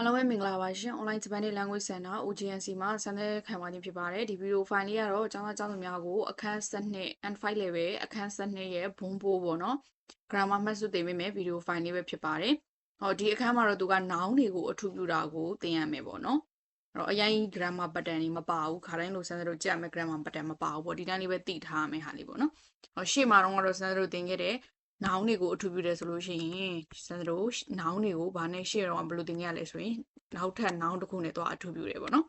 Hello မင်္ဂလာပါရှင် Online Japanese Language Center OGNC မှာဆန်တဲ့ခံပါခြင်းဖြစ်ပါတယ်ဒီဗီဒီယိုဖိုင်လေးကတော့ကျောင်းသားကျောင်းသူများကိုအခန်း7 N5 level အခန်း7ရဲ့ဘုံဘိုးပေါ့နော် grammar မှတ်စုသင်ပေးမယ်ဗီဒီယိုဖိုင်လေးပဲဖြစ်ပါတယ်ဟောဒီအခန်းမှာတော့သူက noun တွေကိုအထူးပြုတာကိုသင်ရမယ်ပေါ့နော်အဲ့တော့အရင် grammar pattern တွေမပါဘူးခါတိုင်းလို့ဆန်တို့ကြက်မယ် grammar pattern မပါဘူးပေါ့ဒီတိုင်းလေးပဲသိထားရမယ်ဟာလေးပေါ့နော်ဟောရှေ့မှာတော့ဆန်တို့သင်ခဲ့တဲ့နောင်တွေကိုအထူးပြုတယ်ဆိုလို့ရှိရင်စံတို့နောင်တွေကိုဘာနဲ့ရှေ့တော့ဘယ်လိုသင်ခဲ့ရလဲဆိုရင်နောက်ထပ်နောင်တစ်ခုနဲ့တော့အထူးပြုတယ်ပေါ့နော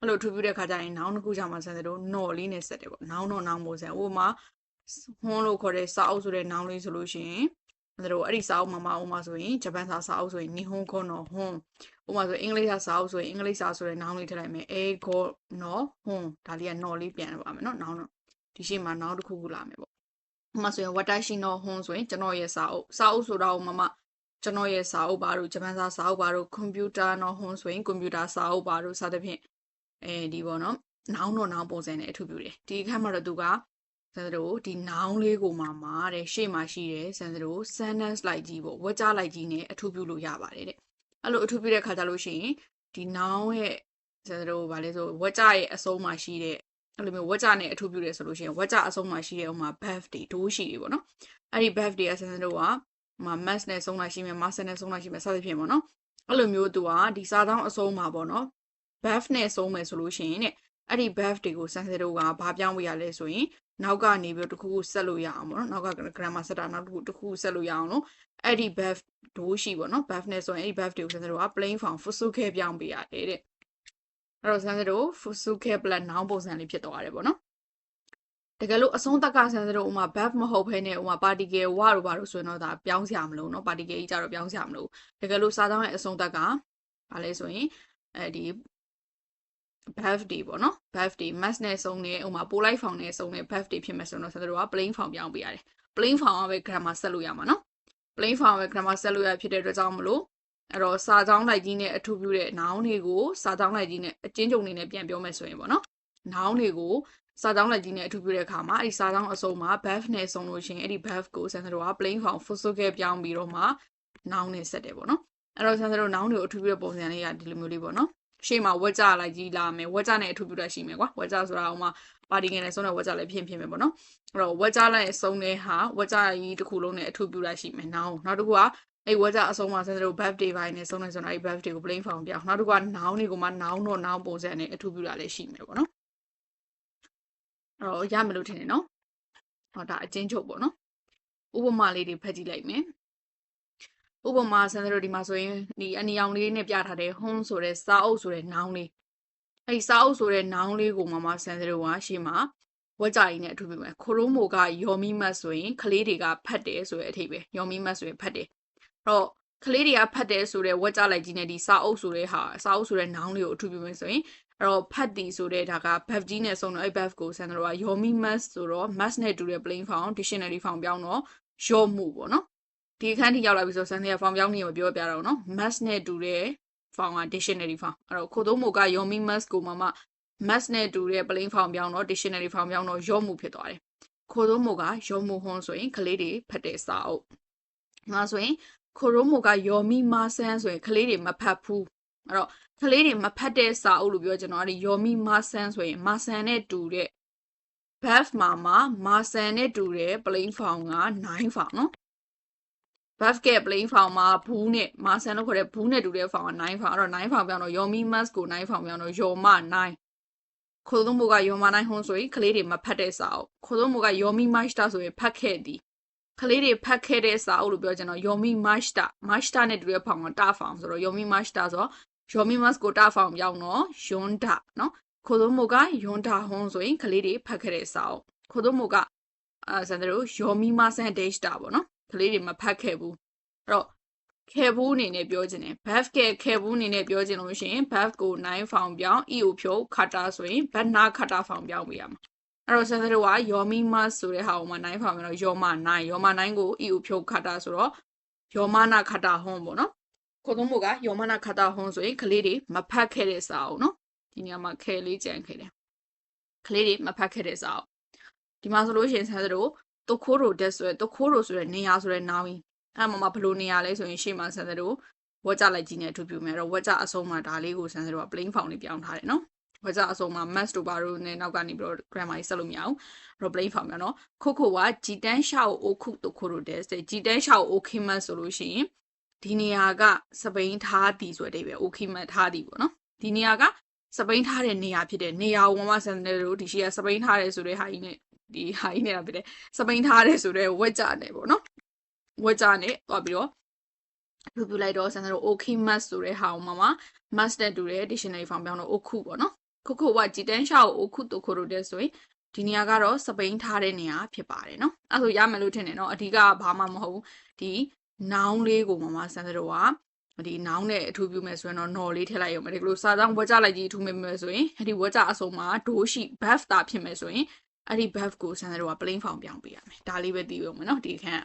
်အဲ့လိုအထူးပြုတဲ့ခါကျရင်နောင်တစ်ခုကြောင့်မှစံတို့နော်လေးနဲ့ဆက်တယ်ပေါ့နောင်တော့နောင်မို့စံဥပမာဟွန်းလို့ခေါ်တဲ့စာအုပ်ဆိုတဲ့နောင်လေးဆိုလို့ရှိရင်စံတို့အဲ့ဒီစာအုပ်မှာဥပမာဆိုရင်ဂျပန်စာအုပ်ဆိုရင်နီဟွန်းခေါ်နော်ဟွန်းဥပမာဆိုအင်္ဂလိပ်စာအုပ်ဆိုရင်အင်္ဂလိပ်စာဆိုတဲ့နောင်လေးထည့်လိုက်မယ်အေခေါ်နော်ဟွန်းဒါလေးကနော်လေးပြန်ပါမယ်နော်နောင်တော့ဒီရှေ့မှာနောင်တစ်ခုခုလာမယ်ပေါ့မဆိုရင်ဝတ္တရှိနောဟွန်းဆိုရင်ကျွန်တော်ရဲ့စာအုပ်ဆိုတော့မမကျွန်တော်ရဲ့စာအုပ်ပါတို့ဂျပန်စာအုပ်ပါတို့ကွန်ပျူတာနောဟွန်းဆိုရင်ကွန်ပျူတာစာအုပ်ပါတို့စသဖြင့်ဒီပေါ့နော်နောင်တော့နောင်ပုံစံနဲ့အထူးပြုတယ်ဒီအခါမှာတော့သူကစံတို့ဒီနောင်လေးကိုမှမှာတဲ့ရှေ့မှာရှိတယ်စံတို့ sentence လိုက်ကြီးပေါ့ဝက်ကြားလိုက်ကြီးနဲ့အထူးပြုလို့ရပါတယ်တဲ့အဲ့လိုအထူးပြုတဲ့ခါကြလို့ရှိရင်ဒီနောင်ရဲ့စံတို့ဗာလဲဆိုဝက်ကြားရဲ့အဆုံးမှာရှိတဲ့အဲ့လိုမျိုးဝက်ကြနဲ့အထူးပြုတယ်ဆိုလို့ရှိရင်ဝက်ကြအဆုံးမှာရှိတဲ့ဥမာ birthday ဒိုးရှိတွေပေါ့နော်အဲ့ဒီ birthday အစစတို့ကmass နဲ့ဆုံးလိုက်ရှိမယ် mass နဲ့ဆုံးလိုက်ရှိမယ်စသဖြင့်ပေါ့နော်အဲ့လိုမျိုးသူကဒီစာတောင်းအဆုံးမှာပေါ့နော် birth နဲ့ဆုံးမယ်ဆိုလို့ရှိရင်တဲ့အဲ့ဒီ birthday ကိုစစတို့ကဘာပြောင်းပေးရလဲဆိုရင်နောက်ကနေပြီးတစ်ခုခုဆက်လို့ရအောင်ပေါ့နော်နောက်က grammar ဆက်တာနောက်တစ်ခုဆက်လို့ရအောင်လို့အဲ့ဒီ birth ဒိုးရှိပေါ့နော် birth နဲ့ဆိုရင်အဲ့ဒီ birthday ကိုစစတို့က plain form 复数ခဲ့ပြောင်းပေးရတယ်တဲ့အဲ့တော့ဆန်းစတို့ fusuke plus noun ပုံစံလေးဖြစ်သွားတယ်ပေါ့နော်တကယ်လို့အဆုံးသက်ကဆန်းစတို့ဥမာ verb မဟုတ်ဘဲနဲ့ဥမာ particle ဝတို့ဘာလို့ဆိုရင်တော့ဒါပြောင်းစရာမလိုနော် particle ကြီးကြတော့ပြောင်းစရာမလိုတကယ်လို့စားသောင်းရဲ့အဆုံးသက်ကဘာလဲဆိုရင်ဒီ birthday ပေါ့နော် birthday mass နဲ့ဆုံးနေဥမာပိုလိုက်ဖောင်နဲ့ဆုံးနေ birthday ဖြစ်မယ်ဆိုတော့ဆန်းတို့က plain form ပြောင်းပေးရတယ် plain form ကပဲ grammar ဆက်လို့ရမှာနော် plain form ပဲ grammar ဆက်လို့ရဖြစ်တဲ့အတွက်ကြောင့်မလို့အဲ့တော့စာကြောင်းလိုက်ကြီးနဲ့အထူးပြုတဲ့ noun တွေကိုစာကြောင်းလိုက်ကြီးနဲ့အကျဉ်းချုပ်အနေနဲ့ပြန်ပြောမယ်ဆိုရင်ပေါ့နော် noun တွေကိုစာကြောင်းလိုက်ကြီးနဲ့အထူးပြုတဲ့အခါမှာအဲ့ဒီစာကြောင်းအစုံမှာ verb နဲ့ဆုံးလို့ရှိရင်အဲ့ဒီ verb ကိုဆန်စတို့က plain form fusuke ပြောင်းပြီးတော့မှ noun နဲ့ဆက်တယ်ပေါ့နော်အဲ့တော့ဆန်စတို့ noun တွေကိုအထူးပြုတဲ့ပုံစံလေးကဒီလိုမျိုးလေးပေါ့နော်ရှေ့မှာဝက်ကြလိုက်ကြီးလာမယ်ဝက်ကြနဲ့အထူးပြုတာရှိမယ်ကွာဝက်ကြဆိုတာဥမာပါတီငယ်နဲ့ဆုံးတဲ့ဝက်ကြလည်းဖြစ်မယ်ပေါ့နော်အဲ့တော့ဝက်ကြလိုက်ဆုံးတဲ့ဟာဝက်ကြကြီးတစ်ခုလုံးနဲ့အထူးပြုတာရှိမယ်နောင်နောက်တစ်ခုကအဲ့ဝက်ကြအဆုံးမှာဆန်းတို့ birthday ဘိုင်းနဲ့ဆုံးနေဆိုတော့အဲ့ birthday ကို plain form ပြောင်းနောက်တစ်ခုက noun တွေကိုမှ noun တော့ noun ပုံစံနဲ့အထူးပြုတာလည်းရှိမယ်ပေါ့နော်အဲ့တော့ရမယ်လို့ထင်တယ်နော်ဟောဒါအချင်းချုပ်ပေါ့နော်ဥပမာလေးတွေဖတ်ကြည့်လိုက်မယ်ဥပမာဆန်းတို့ဒီမှာဆိုရင်ဒီအနီရောင်လေးနဲ့ပြထားတဲ့ home ဆိုတဲ့စာအုပ်ဆိုတဲ့ noun လေးအဲ့စာအုပ်ဆိုတဲ့ noun လေးကိုမှဆန်းတို့ကရှေ့မှာဝက်ကြကြီးနဲ့အထူးပြုမယ်ခိုရိုးမိုကယောမီမတ်ဆိုရင်ကလေးတွေကဖတ်တယ်ဆိုတဲ့အထိပဲယောမီမတ်ဆိုရင်ဖတ်တယ်အဲ့တော့ကလေးတွေကဖတ်တယ်ဆိုတဲ့ဝက်ကြလိုက်ကြီးနဲ့ဒီစာအုပ်ဆိုတဲ့ noun လေးကိုအထူးပြုမယ်ဆိုရင်အဲ့တော့ဖတ်သည်ဆိုတဲ့ဒါက verb ကြီးနဲ့ဆုံးတော့အဲ့ verb ကိုဆန်တော့ယောမီမတ်ဆိုတော့ must နဲ့တူတဲ့ plain form dictionary form ပြောင်းတော့ယောမှုပေါ့နော်ဒီအခန်းထိရောက်လာပြီဆိုဆန်တဲ့ form ပြောင်းနေမပြောပြတော့နော် must နဲ့တူတဲ့ form က dictionary form အဲ့တော့ခိုးသုံးမိုကယောမီ must ကိုမှ must နဲ့တူတဲ့ plain form ပြောင်းတော့ dictionary form ပြောင်းတော့ယောမှုဖြစ်သွားတယ်ခိုးသုံးမိုကယောမှုဟွန်းဆိုရင်ကလေးတွေဖတ်တဲ့စာအုပ်ငါဆိုရင်ခိုရိုးမိုကယောမီမဆန်းဆိုရင်ကလေးတွေမဖတ်ဘူးအဲ့တော့ကလေးတွေမဖတ်တဲ့စာအုပ်လို့ပြောကျွန်တော်အဲ့ဒီယောမီမဆန်းဆိုရင်မဆန်နဲ့တူတဲ့ verb မှာမဆန်နဲ့တူတဲ့ plain form က9 form နော် verb က plain form မှာဘူးနဲ့မဆန်လို့ခေါ်တဲ့ဘူးနဲ့တူတဲ့ form က9 form အဲ့တော့9 form ပြောင်းတော့ယောမီ must ကို9 form ပြောင်းတော့ယောမ9ခိုးသုံးမိုကယောမ9ဟွန်းဆိုရင်ကလေးတွေမဖတ်တဲ့စာအုပ်ခိုးသုံးမိုကယောမီ must ဆိုရင်ဖတ်ခဲ့သည်ကလေးတွေဖတ်ခဲ့တဲ့စာအုပ်လို့ပြောချင်တော့ယောမီမတ်တာနဲ့တူတဲ့ဖောင်ကတာဖောင်ဆိုတော့ယောမီမတ်တာဆိုတော့ယောမီမတ်ကိုတာဖောင်ပြောင်းတော့ယွန်းတာနော်ခိုးသုံးမိုကယွန်းတာဟွန်းဆိုရင်ကလေးတွေဖတ်ခဲ့တဲ့စာအုပ်ခိုးသုံးမိုကစံတို့ယောမီမဆန်ဒေ့တာပေါ့နော်ကလေးတွေမဖတ်ခဲ့ဘူးအဲ့တော့ခဲဘူးအနေနဲ့ပြောချင်တယ် verb ခဲဘူးအနေနဲ့ပြောချင်လို့ရှိရင် verb ကို9 form ပြောင်း e ကိုဖြုတ်ခတာဆိုရင် verb နာခတာ form ပြောင်းပေးရမှာအဲ့တော့ဆန်စတို့ကယောမီမတ်ဆိုတဲ့ဟာကိုမှ9 form ပြောင်းယောမ9ကို e ကိုဖြုတ်ခတာဆိုတော့ယောမနာခတာဟွန်းပေါ့နော်ခိုးသုံးဖို့ကယောမနာခတာဟွန်းဆိုရင်ကလေးတွေမဖတ်ခဲ့တဲ့စာအုပ်နော်ဒီနေရာမှာခဲလေးကြံခဲ့တယ်ကလေးတွေမဖတ်ခဲ့တဲ့စာအုပ်ဒီမှာဆိုလို့ရှိရင်ဆန်စတို့တခိုးရိုတက်ဆိုတဲ့တခိုးရိုဆိုတဲ့နေရာဆိုတဲ့နောင်အဲ့မှာဘလို့နေရာလဲဆိုရင်ရှေ့မှာဆန်စတို့ ဝတ်ကြလိုက်ကြီးနဲ့အထူးပြုမယ်အဲ့တော့ဝတ်ကြအဆုံးမှာဒါလေးကိုဆန်းစတို့က plain form လေးပြောင်းထားတယ်နော်ဝတ်ကြအဆုံးမှာ must တို့ဘာလို့နဲ့နောက်ကနေပြီးတော့ grammar ကြီးဆက်လို့မရအောင်အဲ့တော့ plain form နော်ခုခုကဂျီတန်းရှောက်အိုခုတို့ခိုတို့တဲ့ဂျီတန်းရှောက်အိုခိမတ်ဆိုလို့ရှိရင်ဒီနေရာကစပိန်ထားသည်ဆိုတဲ့အဓိပ္ပာယ်အိုခိမတ်ထားသည်ပေါ့နော်ဒီနေရာကစပိန်ထားတဲ့နေရာဖြစ်တဲ့နေရာကိုမမဆန်တယ်လို့ဒီရှိကစပိန်ထားတယ်ဆိုတဲ့ဟာကြီးနဲ့ဒီဟာကြီးနေတာဖြစ်တယ်စပိန်ထားတယ်ဆိုတဲ့ဝက်ကြနဲ့ပေါ့နော်ဝက်ကြနဲ့သွားပြီးတော့လူပြလိုက်တော့ဆန်တယ်လို့ okay must ဆိုတဲ့ဟာကိုမမ must နဲ့တူတဲ့ dictionary form ပြောင်းတော့ oku ပေါ့နော်ခုခုကဂျီတန်းရှောက် oku တို့ခိုလို့တဲ့ဆိုရင်ဒီနေရာကတော့စပိန်ထားတဲ့နေရာဖြစ်ပါတယ်နော်အဲ့ဆိုရမယ်လို့ထင်တယ်နော်အဓိကဘာမှမဟုတ်ဒီ noun လေးကိုမမဆန်တယ်လို့ကဒီ noun နဲ့အထူးပြုမယ်ဆိုရင်တော့ နော်လေးထည့်လိုက်ရုံပဲဒီလိုစာကြောင်းဝက်ကြလိုက်ကြီးအထူးမယ်ဆိုရင်အဲ့ဒီဝက်ကြအစုံမှာဒိုးရှိ buff တာဖြစ်မယ်ဆိုရင်အဲ့ဒီ buff ကိုဆန်တယ်လို့က plain form ပြောင်းပေးရမယ်ဒါလေးပဲသိရုံပဲနော်ဒီခန့်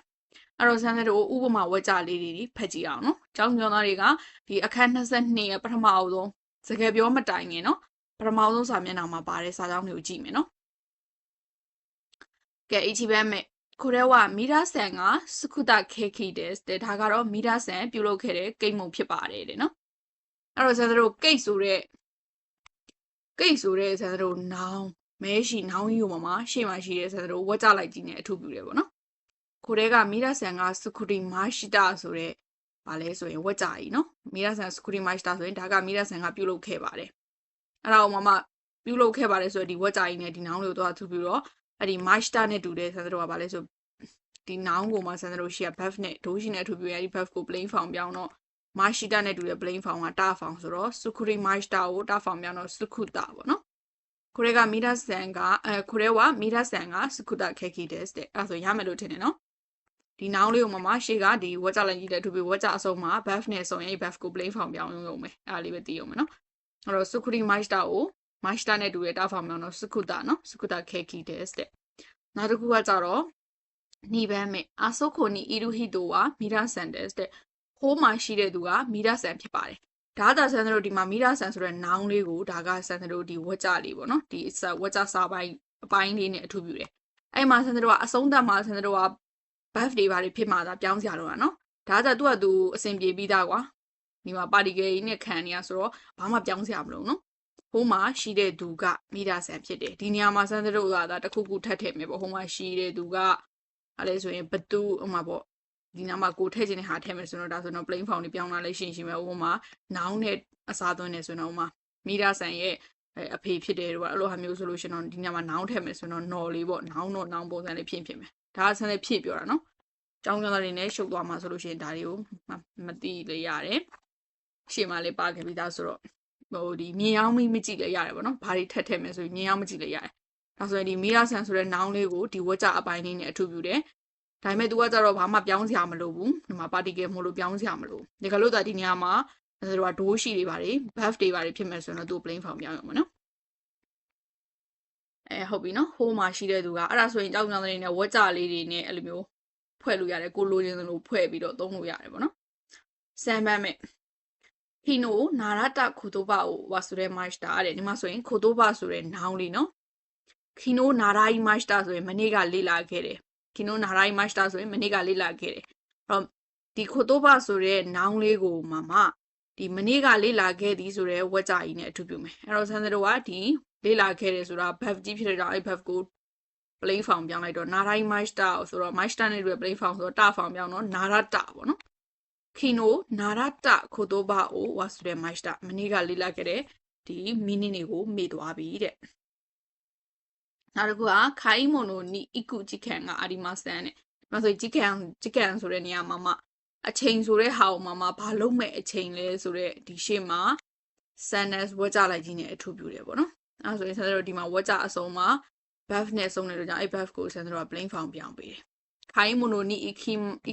အဲ့တော့ဆန်တယ်တို့ဥပမာဝက်ကြလေးတွေဖတ်ကြည့်အောင်နော်ကျောင်းကျောင်းသားတွေကဒီအခန်း22ရဲ့ပထမအဆုံးစကားပြောမတိုင်ခင်နော်ပထမဆုံးစာမျက်နှာမှာပါတဲ့စာကြောင်းတွေကိုကြည့်မယ်နော်ကဲအချီပဲမဲ့ကိုရဲဝမီရာဆန်ကစကုတခေခိတဲ့ဒါကတော့မီရာဆန်ပြုလုပ်ခဲ့တဲ့ကိတ်မုံဖြစ်ပါတယ်တဲ့နော်အဲ့တော့ဆန်တို့ကိတ်ဆိုတဲ့ဆန်တို့နောင်မဲရှိနောင်ကြီးကိုမှရှေ့မှာရှိတဲ့ဆန်တို့ဝက်ကြလိုက်ကြီးနဲ့အထူးပြုတယ်ပေါ့နော်ကိုရဲကမီရာဆန်ကစကုတီမရှိတာဆိုတဲ့ဘာလဲဆိုရင်ဝက်ကြကြီးနော်မီရာဆန်စကုတီမရှိတာဆိုရင်ဒါကမီရာဆန်ကပြုလုပ်ခဲ့ပါတယ်အဲ့ဒါကိုမှပြုလုပ်ခဲ့ပါတယ်ဆိုတော့ဒီဝက်ကြကြီးနဲ့ဒီနောင်လေးကိုတော့အထူးပြုတော့အဲ့ဒီ master နဲ့တူတဲ့ဆန်တို့ကဘာလဲဆိုဒီ noun ကိုမှဆန်တို့ရှိရ buff နဲ့ဒိုးရှိနဲ့အထူးပြုရဒီ buff ကို plain form ပြောင်းတော့ mashita နဲ့တူတဲ့ plain form ကတာ form ဆိုတော့ sukuri mashita ကိုတာ form ပြောင်းတော့ sukuta ပေါ့နော်ကိုရဲကမီရာဆန်ကကိုရဲကမီရာဆန်က sukuta keki တဲ့အဲ့ဆိုရမယ်လို့ထင်တယ်နော်ဒီ noun လေးကိုမှရှေ့ကဒီဝက်ကြလိုက်ကြီးတဲ့အထူးပြုဝက်ကြအစုံမှာ buff နဲ့ဆိုရင် buff ကို plain form ပြောင်းရုံပဲအဲ့ဒါလေးပဲသိရုံပဲနော်အဲ့တော့ sukuri mashita ကို mashita နဲ့တူတဲ့တာ form ပြောင်းတော့ sukuta နော် sukuta keki တဲ့နောက်တစ်ခုကကြတော့နီဘမ်းမဲ့အာဆိုခိုနီအီရူဟီတိုဝါမီရာဆန်တဲ့ဟိုးမှာရှိတဲ့သူကမီရာဆန်ဖြစ်ပါတယ်ဒါသာဆန်တို့ဒီမှာမီရာဆန်ဆိုတဲ့ noun လေးကိုဒါကဆန်တို့ဒီဝက်ကြလေးပေါ့နော်ဒီဝက်ကြစာပိုင်းအပိုင်းလေးနဲ့အထူးပြုတယ်အဲ့မှာဆန်တို့ကအဆုံးသတ်မှာဆန်တို့က buff တွေဘာတွေဖြစ်မှာသာပြောင်းစရာလို့อ่ะနော်ဒါသာသူကသူအဆင်ပြေပြီးသားကွာဒီမှာ particle ကြီးနဲ့ခံနေရဆိုတော့ဘာမှပြောင်းစရာမလိုနော်ဟိုမှာရှိတဲ့သူကမီရာဆန်ဖြစ်တယ်ဒီနေရာမှာဆန်တို့ကဒါတခုခုထပ်ထည့်မယ်ပေါ့ဟိုမှာရှိတဲ့သူကအဲ့လေဆိုရင်ဘသူဥမာပေါ့ဒီနာမှာကိုထည့်ခြင်းနဲ့ဟာထည့်မယ်ဆိုတော့ဒါဆိုတော့ plain form တွေပြောင်းလာလိုက်ရှိမယ်ဥမာ noun နဲ့အစားသွင်းနေဆိုတော့ဥမာမီရာဆန်ရဲ့အဖေဖြစ်တယ်တို့အဲ့လိုဟာမျိုးဆိုလို့ရှင်တော့ဒီညမှာ noun ထည့်မယ်ဆိုတော့နော်လေးပေါ့ noun တော့ noun ပုံစံလေးဖြစ်မယ်ဒါကဆန်လေးဖြစ်ပြောတာနော်ကျောင်းကျောင်းသားတွေနဲ့ရှုပ်သွားမှာဆိုလို့ရှင်ဒါတွေကိုမသိလေရတယ်ရှေ့မှာလေးပါခဲ့ပြီးသားဆိုတော့ဟိုဒီမြင်အောင်မကြည့်လေရတယ်ပေါ့နော်ဘာတွေထည့်ထည့်မယ်ဆိုရင်မြင်အောင်မကြည့်လေရတယ်ဒါဆိုရင်ဒီမီရာဆန်ဆိုတဲ့ noun လေးကိုဒီဝက်ကြအပိုင်းလေးနဲ့အထူးပြုတယ်ဒါပေမဲ့ तू ကကြတော့ဘာမှပြောင်းစရာမလိုဘူးဒီမှာ particle မို့လို့ပြောင်းစရာမလိုဒီကလို့ဒါဒီနေရာမှာတို့ကဒိုးရှိတွေပါတယ် buff တွေပါတယ်ဖြစ်မယ်ဆိုရင်တော့ तू plain form ပြောင်းရမှာနော်ဟုတ်ပြီနော်ဟိုးမှာရှိတဲ့သူကအဲ့ဒါဆိုရင်ကြောက်ကြောင်တွေနဲ့ဝက်ကြလေးတွေနဲ့အဲ့လိုမျိုးဖွဲ့လို့ရတယ်ကိုလိုချင်သလိုဖွဲ့ပြီးတော့သုံးလို့ရတယ်ပေါ့နော်စမ်းပန်းမဲ့ဟီနိုနာရတခိုတိုဘာကိုဝါဆိုတဲ့ master တဲ့ဒီမှာဆိုရင်ခိုတိုဘာဆိုတဲ့ noun လေးနော်ခီနိုနာရာယီ master ဆိုရင်မနေ့ကလေ့လာခဲ့တယ်ခီနိုနာရာယီ master ဆိုရင်မနေ့ကလေ့လာခဲ့တယ်အဲ့တော့ဒီခိုတိုဘာဆိုတဲ့ noun လေးကိုမှဒီမနေ့ကလေ့လာခဲ့သည်ဆိုတဲ့ဝက်ကြကြီးနဲ့အထူးပြုမယ်အဲ့တော့ဆန်စတို့ကဒီလေ့လာခဲ့တယ်ဆိုတာ buff ကြီးဖြစ်တဲ့ကြောင့်အဲ့ buff ကို plain form ပြောင်းလိုက်တော့နာရာယီ master ဆိုတော့ master နဲ့တူတဲ့ plain form ဆိုတော့တာ form ပြောင်းတော့နာရတပေါ့နော်ခီနိုနာရတခိုတိုဘာကိုဝါဆိုတဲ့ master မနေ့ကလေ့လာခဲ့တဲ့ဒီ meaning တွေကိုမေ့သွားပြီတဲ့နောက်တစ်ခုကခိုင်မိုနိုနီအီကူဂျီကန်ကအာဒီမာဆန်နဲ့ဒါဆိုဂျီကန်ဆိုတဲ့နေရာမှာအချိန်ဆိုတဲ့ဟာကိုမှဘာလုံးမဲ့အချိန်လဲဆိုတဲ့ဒီရှေ့မှာ sadness ဝက်ကြလိုက်ကြီးနဲ့အထူးပြုတယ်ပေါ့နော်အဲဆိုရင်ဆန်တို့ဒီမှာဝက်ကြအစုံမှာ buff နဲ့ဆုံးနေလို့ကြောင့်အဲ့ buff ကိုဆန်တို့က plain form ပြောင်းပေးတယ်ခိုင်မိုနိုနီအီ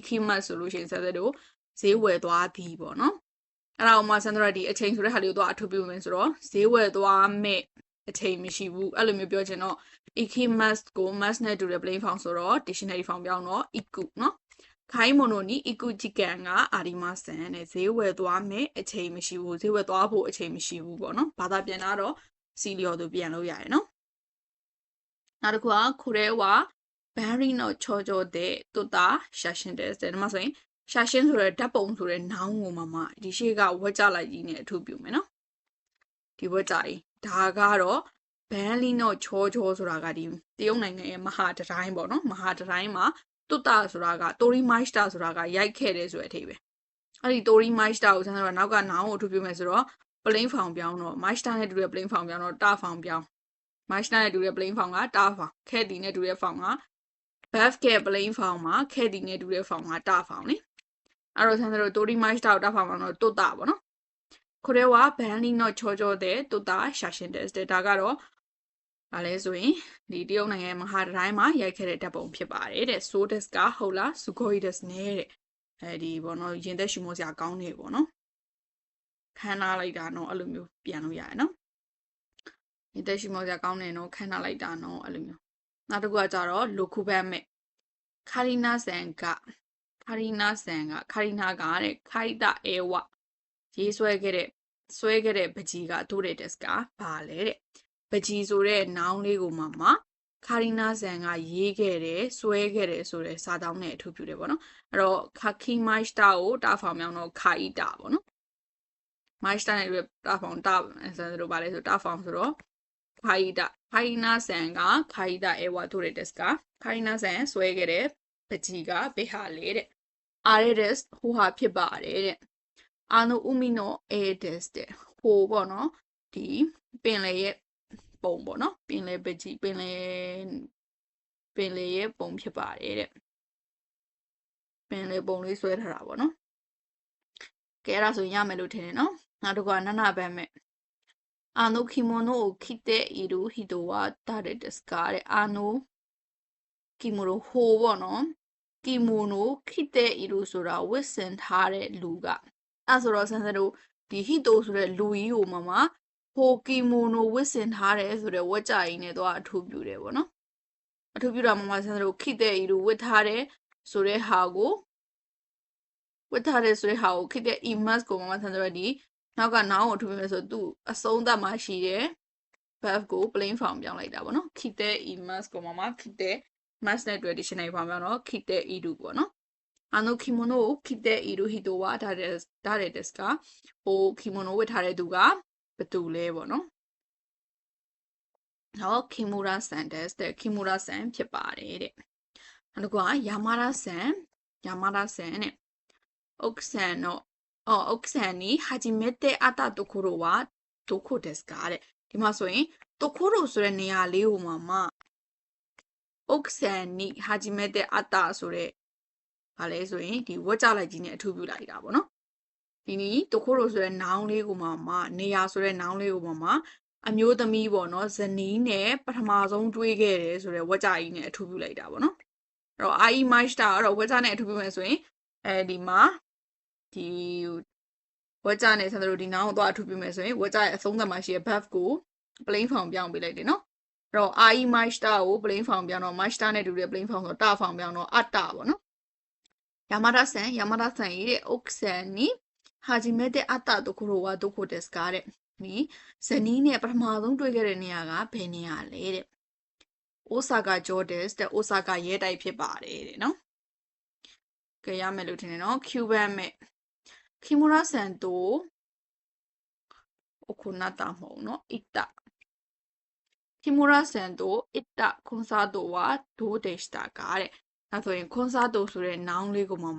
ခီမတ်ဆိုလို့ရှိရင်ဆန်တို့ဈေးဝယ်သွားသည်ပေါ့နော်အဲ့ဒါမှဆန်တို့ကဒီအချိန်ဆိုတဲ့ဟာလေးကိုတော့အထူးပြုမယ်ဆိုတော့ဈေးဝယ်သွားမဲ့အချိန်မရှိဘူးအဲ့လိုမျိုးပြောချင်တော့ ikimas ကို mas နဲ့တူတဲ့ plain form ဆိုတော့ dictionary form ပြောင်းတော့ iku နော်ခိုင်မိုနိုနီ iku ဂျီကန်ကအာဒီမာဆန်နဲ့ဈေးဝယ်သွားမယ်အချိန်မရှိဘူးဈေးဝယ်သွားဖို့အချိန်မရှိဘူးပေါ့နော်ဘာသာပြန်တာတော့စီလျော်သူပြန်လို့ရတယ်နော်နောက်တစ်ခုကခိုရဲဝါ Barry の頂上で撮った写真です。で、まあ、それရှာရှင်းဆိုတဲ့ဓာတ်ပုံဆိုတဲ့နောင်ကိုမှဒီရှေ့ကဝက်ကြလိုက်ကြီးနဲ့အထူးပြုမယ်နော်ဒီဝက်ကြကြီးဒါကတော့ဘန်လီနော့ချောချောဆိုတာကဒီတရုတ်နိုင်ငံရဲ့မဟာတတိုင်းပေါ့နော်မဟာတတိုင်းမှာတွတ်တာဆိုတာကတိုရီမိုက်စတာဆိုတာကရိုက်ခဲ့တယ်ဆိုတဲ့အထိပဲအဲ့ဒီတိုရီမိုက်စတာကိုဆန်းတော့နောက်ကနောင်ကိုအထူးပြုမယ်ဆိုတော့ပလိန်ဖောင်ပြောင်းတော့မိုက်စတာနဲ့တူတဲ့ပလိန်ဖောင်ပြောင်းတော့တာဖောင်ပြောင်းမိုက်စတာနဲ့တူတဲ့ပလိန်ဖောင်ကတာဖောင်ခဲတီနဲ့တူတဲ့ဖောင်ကဘက်ဖ်ကပလိန်ဖောင်မှာခဲတီနဲ့တူတဲ့ဖောင်ကတာဖောင်လေအဲ့တော့ဆန်းတော့တိုရီမိုက်စတာကိုတာဖောင်တော့တွတ်တာပေါ့နော်ခုတည်းကဘန်လီနော့ချောချောတဲ့တွတ်တာရှာရှင်းတဲ့ဒါကတော့ဘာလဲဆိုရင်ဒီတရုတ်နိုင်ငံမဟာတတိုင်းမှာရိုက်ခဲ့တဲ့ဓာတ်ပုံဖြစ်ပါတယ်တဲ့ so des ကဟုတ်လား sugoi des နဲ့တဲ့အဲဒီပေါ့နော်ရင်သက်ရှူမောစရာကောင်းနေပေါ့နော်ခန်းနာလိုက်တာနော်အဲ့လိုမျိုးပြန်လို့ရတယ်နော်ရင်သက်ရှူမောစရာကောင်းနေနော်ခန်းနာလိုက်တာနော်အဲ့လိုမျိုးနောက်တစ်ခုကကြတော့လိုခုဘတ်မဲ့ခါရီနာဆန်ကခါရီနာကတဲ့ခိုက်တာအဲဝရေးဆွဲခဲ့တဲ့ပကြီးကတိုးတဲ့ des ကဘာလဲတဲ့ပကြီးဆိုတဲ့နောင်လေးကိုမှခါရီနာဆန်ကရေးခဲ့တယ်ဆွဲခဲ့တယ်ဆိုတဲ့စာတောင်းနဲ့အထူးပြုတယ်ပေါ့နော်အဲ့တော့ခါခီမိုက်စတာကိုတာဖောင်မြောင်းတော့ခါအီတာပေါ့နော်မိုက်စတာနဲ့တာဖောင်တာဆန်တို့ပါလဲဆိုတာဖောင်ဆိုတော့ခါအီတာခါရီနာဆန်ကခါအီတာအဲဝါတိုတဲ့ des ကခါရီနာဆန်ဆွဲခဲ့တဲ့ပကြီးကဘေဟာလေတဲ့အားတဲ့ des ဟိုဟာဖြစ်ပါတယ်တဲ့အာနိုဥမီနိုအဲ des တဲ့ဟိုပေါ့နော်ဒီပင်လေရဲ့ပုံပေါ့နော်ပင်လေပကြီးပင်လေရဲ့ပုံဖြစ်ပါတယ်တဲ့ပင်လေပုံလေးဆွဲထားတာပေါ့နော်ကဲအဲ့ဒါဆိုရင်ရမယ်လို့ထင်တယ်နော်နောက်တစ်ခုကနနဘတ်မဲ့အာနိုခီမိုနိုကိုခိတဲ့ဤလူဟီတိုဝါတာတဲ့ des ကတဲ့အာနိုကီမိုနိုဟိုပေါ့နော်ကီမိုနိုခိတဲ့ဤလူဆိုတာဝစ်စင်ထားတဲ့လူကအဲ့ဆိုတော့ဆန်းစတို့ဒီဟီတိုဆိုတဲ့လူကြီးကိုမှဟိုကီမိုနိုဝစ်စင်ထားတယ်ဆိုတဲ့ဝက်ကြကြီးနဲ့တော့အထူးပြုတယ်ပေါ့နော်အထူးပြုတာမှဆန်းစတို့ခိတဲ့ဤလူဝစ်ထားတယ်ဆိုတဲ့ဟာကိုခိတဲ့ imas ကိုမှဆန်းစတို့ဒီနောက်ကနောင်ကိုအထူးပြုမယ်ဆိုသူအဆုံးသတ်မှရှိတယ် verb ကို plain form ပြောင်းလိုက်တာပေါ့နော်ခိတဲ့ imas ကိုမှခိတဲ့ mas နဲ့တွေ့ dictionary form ပြောင်းတော့ခိတဲ့ iru ပေါ့နော်အာနိုခီမိုနိုကိုခိတဲ့ iru ဟီတိုဝါဒါတဲ့ des ကဟိုခီမိုနိုဝတ်ထားတဲ့သူကဘသူလဲပေါ့နော်နော်ခီမူရာဆန်တဲ့ခီမူရာဆန်ဖြစ်ပါတယ်တဲ့နောက်တစ်ခုကယာမာရာဆန်နဲ့အောက်ဆန်နီဟာဂျီမက်တဲ့အတာတိုခိုရိုဝါဒိုခိုですかတဲ့ဒီမှာဆိုရင်တိုခိုရိုဆိုတဲ့နေရာလေးကိုမှအောက်ဆန်နီဟာဂျီမက်တဲ့အတာဆိုတဲ့ဘာလဲဆိုရင်ဒီဝက်ကြလိုက်ကြီးနဲ့အထူးပြုလိုက်တာပေါ့နော်ဒီနီတိုခိုရိုဆိုတဲ့နောင်လေးကိုမှနေရာဆိုတဲ့နောင်လေးကိုမှအမျိုးသမီးပေါ့နော်ဇနီးနဲ့ပထမဆုံးတွေးခဲ့တယ်ဆိုတဲ့ဝက်ကြကြီးနဲ့အထူးပြုလိုက်တာပေါ့နော်အဲ့တော့ ai master ကတော့ဝက်ကြနဲ့အထူးပြုမယ်ဆိုရင်ဒီမှာဒီဝက်ကြနဲ့ဆန်တို့ဒီနောင်ကိုတော့အထူးပြုမယ်ဆိုရင်ဝက်ကြရဲ့အဆုံးသတ်မှာရှိတဲ့ verb ကို plain form ပြောင်းပေးလိုက်တယ်နော်အဲ့တော့ ai master ကို plain form ပြောင်းတော့ master နဲ့တူတဲ့ plain form ဆိုတာ form ပြောင်းတော့အတ္တပေါ့နော်ယာမာရာဆန်ရေးတဲ့ oksan နီဟာဂျီမက်တဲ့အတ္တတိုခိုရိုဝါဒိုခိုですかတဲ့ဒီဇနီးနဲ့ပထမဆုံးတွေ့ခဲ့တဲ့နေရာကဘယ်နေရာလဲတဲ့အိုဆာကာဂျော့ဒက်တဲ့အိုဆာကာရဲတိုက်ဖြစ်ပါတယ်တဲ့နော်ကဲရမယ်လို့ထင်တယ်နော်ကျူဘန်မဲ့ခီမူရာဆန်တိုအိုခိုနာတာမဟုတ်နော်အီတာခီမူရာဆန်တိုအီတာကွန်ဆာတိုဝါဒိုဒေစတာကတဲ့ဒါဆိုရင်ကွန်ဆာတိုဆိုတဲ့နောင်လေးကိုမှ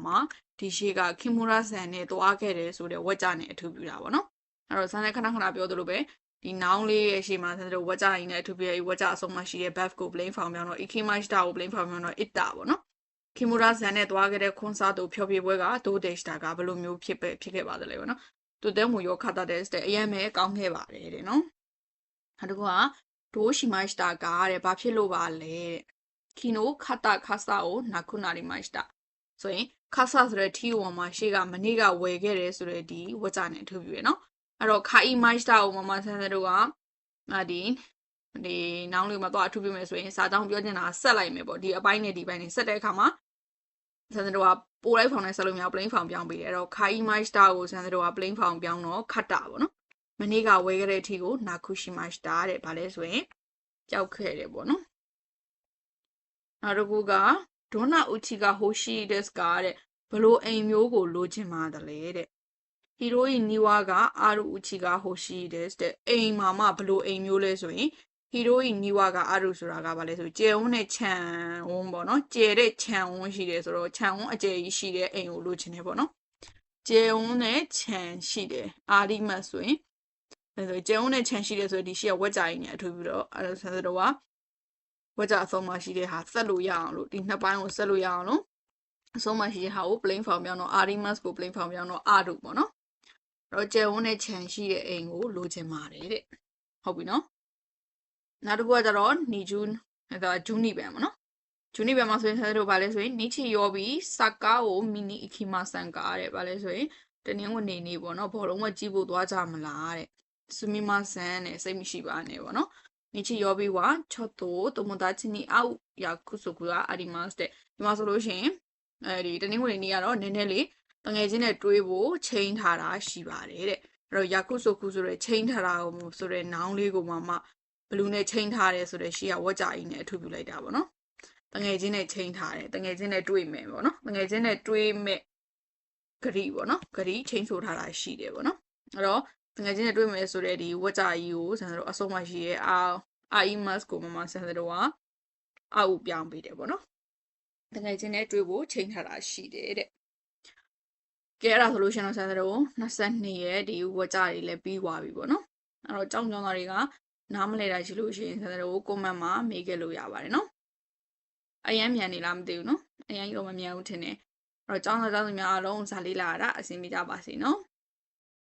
ဒီရှေ့ကခီမူရာဆန်နဲ့တွားခဲ့တယ်ဆိုတဲ့ဝက်ကြနဲ့အထူးပြုတာပေါ့နော်အဲ့တော့ဆန်နဲ့ခဏပြောသလိုပဲဒီနောင်လေးရဲ့ရှေ့မှာဆန်တို့ဝက်ကြရင်းနဲ့အထူးပြုဝက်ကြအဆုံးမှာရှိတဲ့ verb ကို plain form ပြောင်းတော့ ikimashita ကို plain form ပြောင်းတော့ itta ပေါ့နော်ခီမူရာဆန်နဲ့တွားခဲ့တဲ့ခွန်ဆာတိုဖြောပြပွဲကဒိုဒေစတာကဘယ်လိုမျိုးဖြစ်ခဲ့ပါသလဲပေါ့နော်တူတဲမူရောခတာတဲ့အရင်ပဲကောင်းခဲ့ပါတယ်တဲ့နော်နောက်တစ်ခုကဒိုရှိမရှတာကတဲ့ဘာဖြစ်လို့ပါလဲတဲ့ခီနိုခတာခါဆာကိုနာခုနာရီမရှတာဆိုရင်ခါဆာဆိုတဲ့ထီဝါမှာရှေ့ကမနေ့ကဝယ်ခဲ့တယ်ဆိုတဲ့ဒီဝက်ကြနဲ့အထူးပြုရနော်အဲ့တော့ခါအီမရှတာကိုဆန်းစတို့ကဒီနောင်လေးမှာတော့အထူးပြုမယ်ဆိုရင်စာကြောင်းပြောချင်တာဆက်လိုက်မယ်ပေါ့ဒီအပိုင်းနဲ့ဒီပိုင်းနဲ့ဆက်တဲ့အခါမှာဆန်းစတို့ကပိုလိုက်ဖောင်နဲ့ဆက်လို့မရ plain ဖောင်ပြောင်းပေးတယ်အဲ့တော့ခါအီမရှတာကိုဆန်းစတို့က plain ဖောင်ပြောင်းတော့ခတ်တာပေါ့နော်မနေ့ကဝယ်ခဲ့တဲ့အထီကိုနာခုရှိမရှတာတဲ့ဗာလဲဆိုရင်ကြောက်ခဲ့တယ်ပေါ့နော်နောက်တစ်ခုကဒေါနာဥချီကဟိုရှိဒက်စ်ကတဲ့ ဘလို့အိမ်မျိုးကိုလိုချင်ပါတယ်တဲ့ဟီရိုအင်နီဝါကအာရူအချီကဟိုရှိတဲ့အိမ်မှာမှဘလို့အိမ်မျိုးလဲဆိုရင်ဟီရိုအင်နီဝါကအာရူဆိုတာကဘာလဲဆိုကျဲဝန်းနဲ့ခြံဝန်းပေါ့နော်ကျဲတဲ့ခြံဝန်းရှိတယ်ဆိုတော့ခြံဝန်းအကျယ်ကြီးရှိတဲ့အိမ်ကိုလိုချင်တယ်ပေါ့နော်ကျဲဝန်းနဲ့ခြံရှိတယ်အာရီမတ်ဆိုရင်ဆိုကျဲဝန်းနဲ့ခြံရှိတယ်ဆိုဒီရှိကဝက်ကြိုင်နဲ့အထူးပြီးတော့အဲ့ဒါဆိုတော့ဝက်ကြအဆုံးမှရှိတဲ့ဟာဆက်လို့ရအောင်လို့ဒီနှစ်ပိုင်းကိုဆက်လို့ရအောင်လို့အဆုံးမှရှိတဲ့ဟာကို plain form ပြောင်းတော့ arimas ကို plain form ပြောင်းတော့ aru ပေါ့နော်အဲ့တော့ကျဲဝန်းနဲ့ခြံရှိတဲ့အိမ်ကိုလိုချင်ပါတယ်တဲ့ဟုတ်ပြီနော်နောက်တစ်ခုကကျတော့နီဂျူးအဲ့ဒါဂျူနီပန်ပေါ့နော်ဂျူနီပန်မှာဆိုရင်ဆက်တို့ဗာလဲဆိုရင်နီချီယောဘီစကာကိုမီနီအခီမာဆန်ကာတဲ့ဗာလဲဆိုရင်တနင်္ဂနွေနေ့ပေါ့နော်ဘောလုံးကကြည့်ဖို့သွားကြမလားတဲ့စမီမာဆန်နဲ့စိတ်မရှိပါနဲ့ပေါ့နော်日曜日はちょっと友達に会う約束がありますတဲ့ဒီမှာဆိုလို့ရှိရင်ဒီတနင်္ဂနွေနေ့ကတော့နည်းနည်းလေးတငယ်ချင်းနဲ့တွေးဖို့ချိန်ထားတာရှိပါတယ်တဲ့အဲ့တော့ယာကုဆိုကုဆိုတဲ့ချိန်ထားတာကိုဆိုတဲ့နောင်လေးကိုမှဘလူးနဲ့ချိန်ထားတယ်ဆိုတဲ့ရှေ့ကဝက်ကြအင်းနဲ့အထူးပြုလိုက်တာပေါ့နော်တငယ်ချင်းနဲ့ချိန်ထားတယ်တငယ်ချင်းနဲ့တွေးမယ်ပေါ့နော်တငယ်ချင်းနဲ့တွေးမဲ့ဂရီပေါ့နော်ဂရီချိန်ဆိုထားတာရှိတယ်ပေါ့နော်အဲ့တော့တကယ်ချင်းနဲ့တွေ့မယ်ဆိုတဲ့ဒီဝက်ကြကြီးကိုဆန်တို့အဆုံးမရှိရဲ့အာအီမတ်ကိုမဆန်တို့ကအာဥပြောင်းပေးတယ်ပေါ့နော်တကယ်ချင်းနဲ့တွေ့ဖို့ချိန်ထားတာရှိတယ်တဲ့ကဲအဲ့ဒါဆိုလို့ရှိရင်တော့ဆန်တို့22ရဲ့ဒီဝက်ကြတွေလည်းပြီးသွားပြီပေါ့နော်အဲ့တော့ကြောင်းသားတွေကနားမလဲတာရှိလို့ရှိရင်ဆန်တို့ကွန်မန့်မှာမေးခဲ့လို့ရပါတယ်နော်အရန်မြန်နေလားမသိဘူးနော်အရန်တော့မမြန်ဘူးထင်တယ်အဲ့တော့ကြောင်းသားများအားလုံးဇာလေးလာတာအဆင်ပြေကြပါစေနော်